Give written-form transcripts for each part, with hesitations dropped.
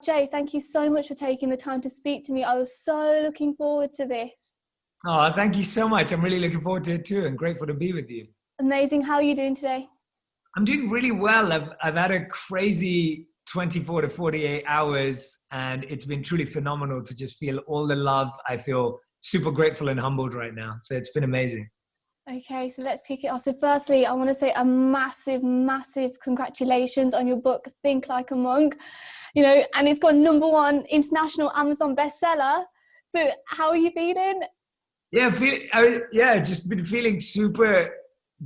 Jay, thank you so much for taking the time to speak to me. I was so looking forward to this. Oh, thank you so much. I'm really looking forward to it too, and grateful to be with you. Amazing. How are you doing today? I'm doing really well. I've had a crazy 24 to 48 hours, and it's been truly phenomenal to just feel all the love. I feel super grateful and humbled right now. So it's been amazing. Okay, so let's kick it off. So firstly, I want to say a massive, massive congratulations on your book, Think Like a Monk. And it's got #1 international Amazon bestseller. So how are you feeling? Just been feeling super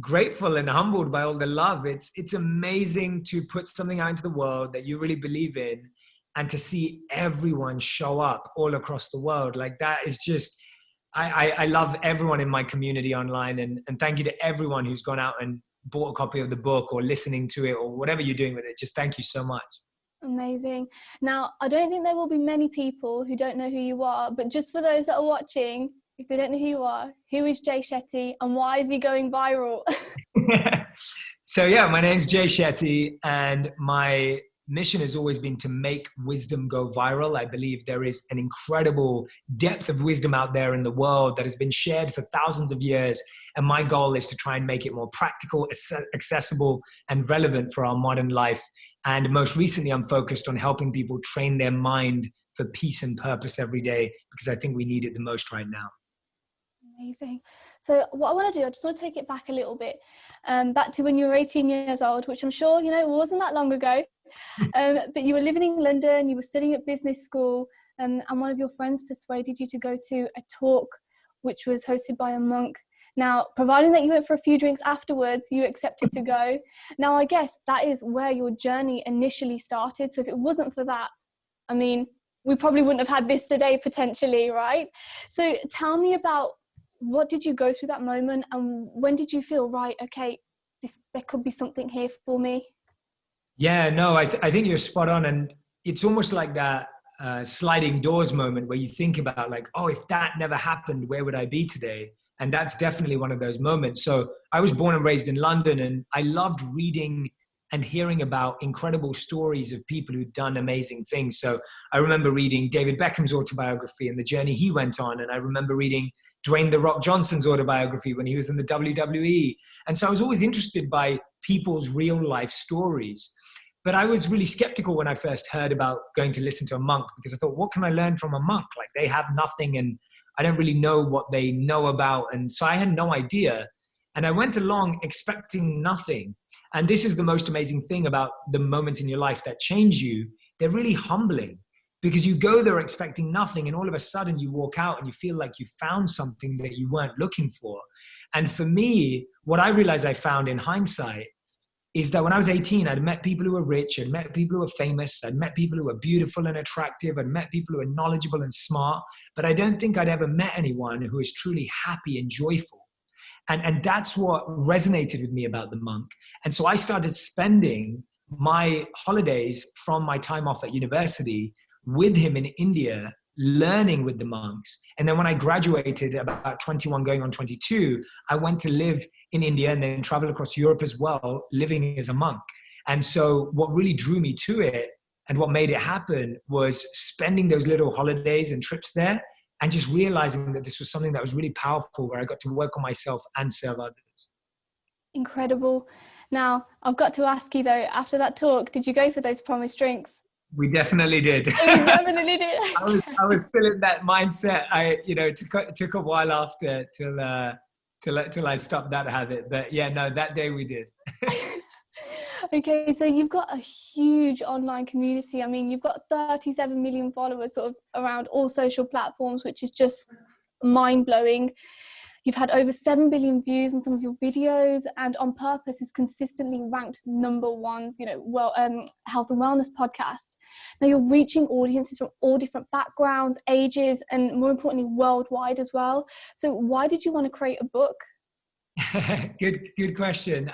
grateful and humbled by all the love. It's amazing to put something out into the world that you really believe in, and to see everyone show up all across the world. Like that is just, I love everyone in my community online, and thank you to everyone who's gone out and bought a copy of the book or listening to it or whatever you're doing with it. Just thank you so much. Amazing. Now, I don't think there will be many people who don't know who you are, but just for those that are watching, if they don't know who you are, who is Jay Shetty and why is he going viral? So yeah, my name's Jay Shetty, and my mission has always been to make wisdom go viral. I believe there is an incredible depth of wisdom out there in the world that has been shared for thousands of years. And my goal is to try and make it more practical, accessible, and relevant for our modern life. And most recently, I'm focused on helping people train their mind for peace and purpose every day, because I think we need it the most right now. Amazing. So what I want to do, I just want to take it back a little bit, back to when you were 18 years old, which I'm sure, wasn't that long ago. But you were living in London, you were studying at business school, and one of your friends persuaded you to go to a talk which was hosted by a monk. Now, providing that you went for a few drinks afterwards, you accepted to go. Now, I guess that is where your journey initially started. So if it wasn't for that, I mean, we probably wouldn't have had this today potentially, right? So tell me about, what did you go through that moment, and when did you feel, right, okay, there could be something here for me? Yeah, no, I think you're spot on. And it's almost like that sliding doors moment where you think about like, oh, if that never happened, where would I be today? And that's definitely one of those moments. So I was born and raised in London, and I loved reading and hearing about incredible stories of people who'd done amazing things. So I remember reading David Beckham's autobiography and the journey he went on. And I remember reading Dwayne "The Rock" Johnson's autobiography when he was in the WWE. And so I was always interested by people's real life stories. But I was really skeptical when I first heard about going to listen to a monk, because I thought, what can I learn from a monk? Like, they have nothing, and I don't really know what they know about. And so I had no idea. And I went along expecting nothing. And this is the most amazing thing about the moments in your life that change you. They're really humbling, because you go there expecting nothing, and all of a sudden you walk out and you feel like you found something that you weren't looking for. And for me, what I realized I found in hindsight is that when I was 18, I'd met people who were rich, I'd met people who were famous, I'd met people who were beautiful and attractive, I'd met people who were knowledgeable and smart, but I don't think I'd ever met anyone who was truly happy and joyful. And that's what resonated with me about the monk. And so I started spending my holidays from my time off at university with him in India, learning with the monks. And then when I graduated, about 21 going on 22, I went to live in India and then travel across Europe as well, living as a monk. And so what really drew me to it and what made it happen was spending those little holidays and trips there, and just realizing that this was something that was really powerful, where I got to work on myself and serve others. Incredible. Now, I've got to ask you though, after that talk, did you go for those promised drinks? We definitely did. We definitely did. I was still in that mindset. It took a while after till I stopped that habit. But yeah, no, that day we did. Okay, so you've got a huge online community. I mean, you've got 37 million followers sort of around all social platforms, which is just mind-blowing. You've had over 7 billion views on some of your videos, and On Purpose is consistently ranked #1's, health and wellness podcast. Now you're reaching audiences from all different backgrounds, ages, and more importantly, worldwide as well. So why did you want to create a book? Good question.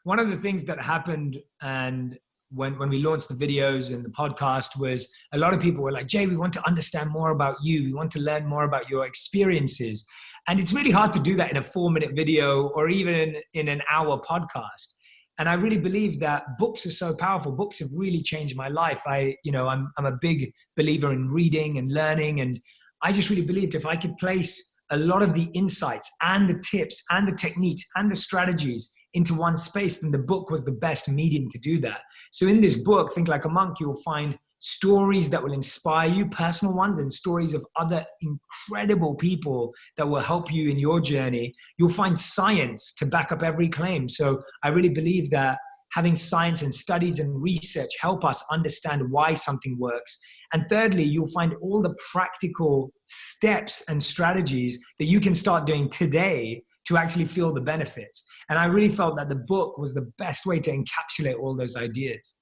One of the things that happened, and when we launched the videos and the podcast, was a lot of people were like, Jay, we want to understand more about you. We want to learn more about your experiences. And it's really hard to do that in a 4-minute video or even in an hour podcast. And I really believe that books are so powerful. Books have really changed my life. I'm a big believer in reading and learning. And I just really believed if I could place a lot of the insights and the tips and the techniques and the strategies into one space, then the book was the best medium to do that. So in this book, Think Like a Monk, you will find stories that will inspire you, personal ones, and stories of other incredible people that will help you in your journey. You'll find science to back up every claim. So I really believe that having science and studies and research help us understand why something works. And thirdly, you'll find all the practical steps and strategies that you can start doing today to actually feel the benefits. And I really felt that the book was the best way to encapsulate all those ideas.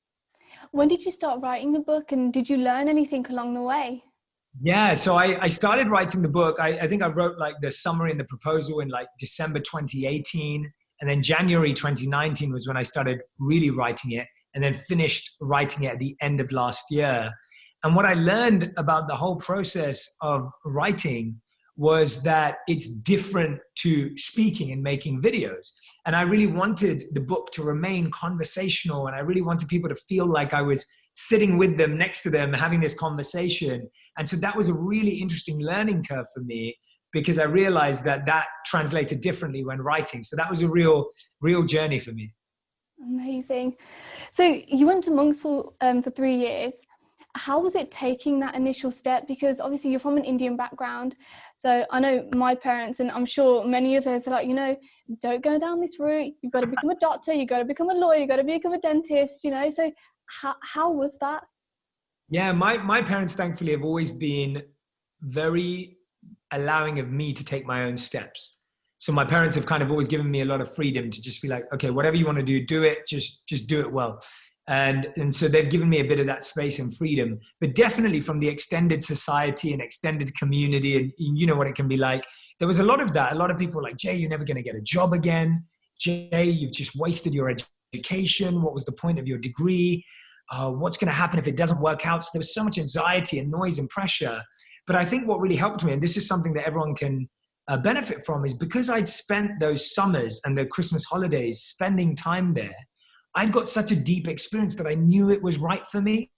When did you start writing the book, and did you learn anything along the way? Yeah, so I started writing the book. I think I wrote like the summary and the proposal in like December 2018. And then January 2019 was when I started really writing it, and then finished writing it at the end of last year. And what I learned about the whole process of writing was that it's different to speaking and making videos. And I really wanted the book to remain conversational, and I really wanted people to feel like I was sitting with them, next to them, having this conversation. And so that was a really interesting learning curve for me, because I realized that that translated differently when writing. So that was a real journey for me. Amazing. So you went to monk school for 3 years. How was it taking that initial step? Because obviously you're from an Indian background. So I know my parents, and I'm sure many others are like, don't go down this route. You've got to become a doctor. You've got to become a lawyer. You've got to become a dentist, So how was that? Yeah, my parents thankfully have always been very allowing of me to take my own steps. So my parents have kind of always given me a lot of freedom to just be like, okay, whatever you want to do it, just do it well. And so they've given me a bit of that space and freedom, but definitely from the extended society and extended community, and you know what it can be like. There was a lot of that. A lot of people were like, Jay, you're never going to get a job again. Jay, you've just wasted your education. What was the point of your degree? What's going to happen if it doesn't work out? So there was so much anxiety and noise and pressure. But I think what really helped me, and this is something that everyone can benefit from, is because I'd spent those summers and the Christmas holidays spending time there, I'd got such a deep experience that I knew it was right for me.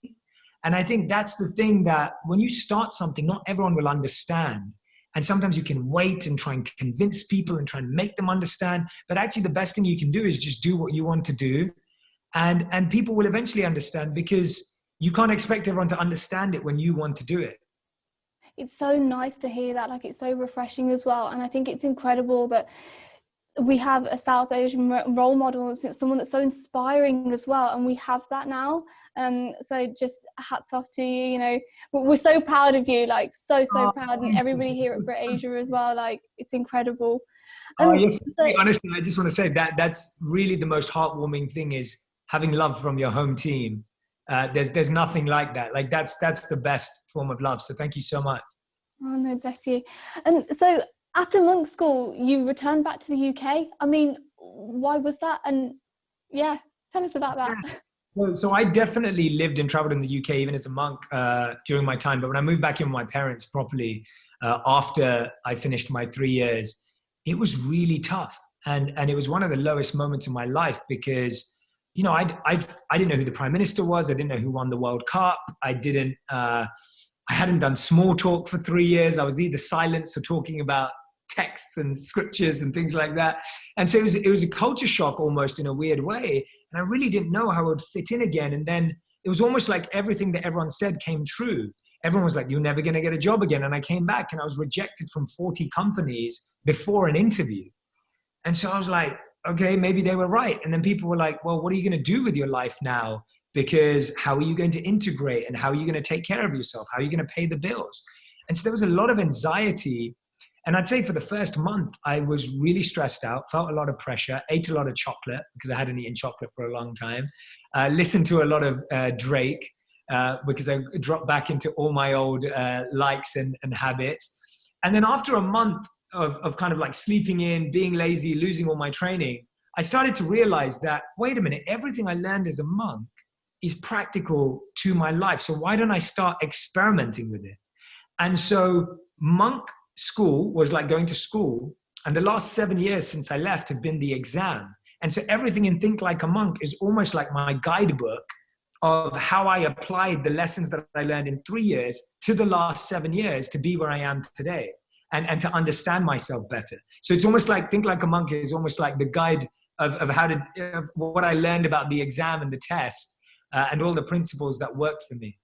And I think that's the thing, that when you start something, not everyone will understand. And sometimes you can wait and try and convince people and try and make them understand. But actually the best thing you can do is just do what you want to do. And people will eventually understand, because you can't expect everyone to understand it when you want to do it. It's so nice to hear that. Like, it's so refreshing as well. And I think it's incredible that we have a South Asian role model, someone that's so inspiring as well, and we have that now. So just hats off to you. We're so proud of you, like so proud, and everybody here at BritAsia as well. Like, it's incredible. Yes, honestly, I just want to say that that's really the most heartwarming thing, is having love from your home team. There's nothing like that. Like that's the best form of love. So thank you so much. Oh no, bless you. And so after monk school, you returned back to the UK. I mean, why was that? And yeah, tell us about that. So I definitely lived and traveled in the UK even as a monk during my time. But when I moved back in with my parents properly after I finished my 3 years, it was really tough. And it was one of the lowest moments in my life, because I didn't know who the Prime Minister was. I didn't know who won the World Cup. I hadn't done small talk for 3 years. I was either silenced or talking about texts and scriptures and things like that. And so it was a culture shock almost, in a weird way. And I really didn't know how I would fit in again. And then it was almost like everything that everyone said came true. Everyone was like, you're never going to get a job again. And I came back and I was rejected from 40 companies before an interview. And so I was like, okay, maybe they were right. And then people were like, well, what are you going to do with your life now? Because how are you going to integrate, and how are you going to take care of yourself? How are you going to pay the bills? And so there was a lot of anxiety. And I'd say for the first month, I was really stressed out, felt a lot of pressure, ate a lot of chocolate because I hadn't eaten chocolate for a long time, listened to a lot of Drake because I dropped back into all my old likes and habits. And then after a month of kind of like sleeping in, being lazy, losing all my training, I started to realize that, wait a minute, everything I learned as a monk is practical to my life. So why don't I start experimenting with it? And so monk school was like going to school. And the last 7 years since I left have been the exam. And so everything in Think Like a Monk is almost like my guidebook of how I applied the lessons that I learned in 3 years to the last 7 years to be where I am today, and to understand myself better. So it's almost like Think Like a Monk is almost like the guide of how to, of what I learned about the exam and the test, and all the principles that worked for me.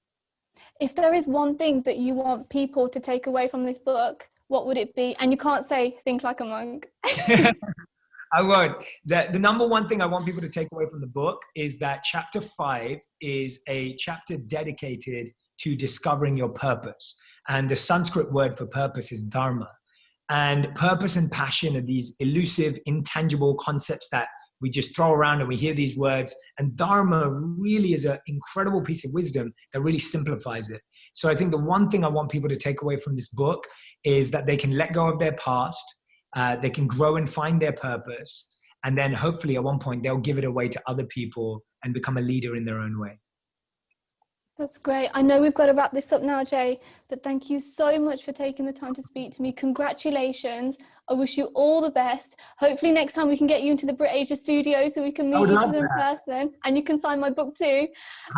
If there is one thing that you want people to take away from this book, what would it be? And you can't say Think Like a Monk. I won't. The number one thing I want people to take away from the book is that chapter 5 is a chapter dedicated to discovering your purpose. And the Sanskrit word for purpose is dharma. And purpose and passion are these elusive, intangible concepts that we just throw around and we hear these words. And dharma really is an incredible piece of wisdom that really simplifies it. So I think the one thing I want people to take away from this book is that they can let go of their past. They can grow and find their purpose. And then hopefully at one point they'll give it away to other people and become a leader in their own way. That's great. I know we've got to wrap this up now, Jay, but thank you so much for taking the time to speak to me. Congratulations. I wish you all the best. Hopefully next time we can get you into the BritAsia studio so we can meet each other in person, and you can sign my book too.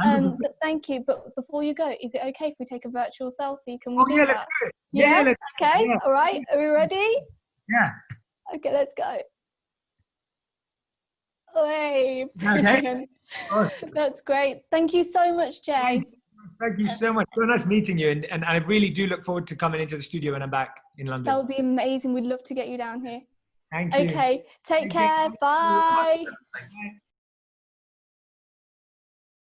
But thank you. But before you go, is it okay if we take a virtual selfie? Can we do that? Let's do it. Yeah? Let's okay. Yeah. All right. Are we ready? Yeah. Okay, let's go. Hey, okay. Awesome. That's great. Thank you so much, Jay. Thank you so much. So nice meeting you. And I really do look forward to coming into the studio when I'm back in London. That would be amazing. We'd love to get you down here. Thank you. Okay, take care. Bye.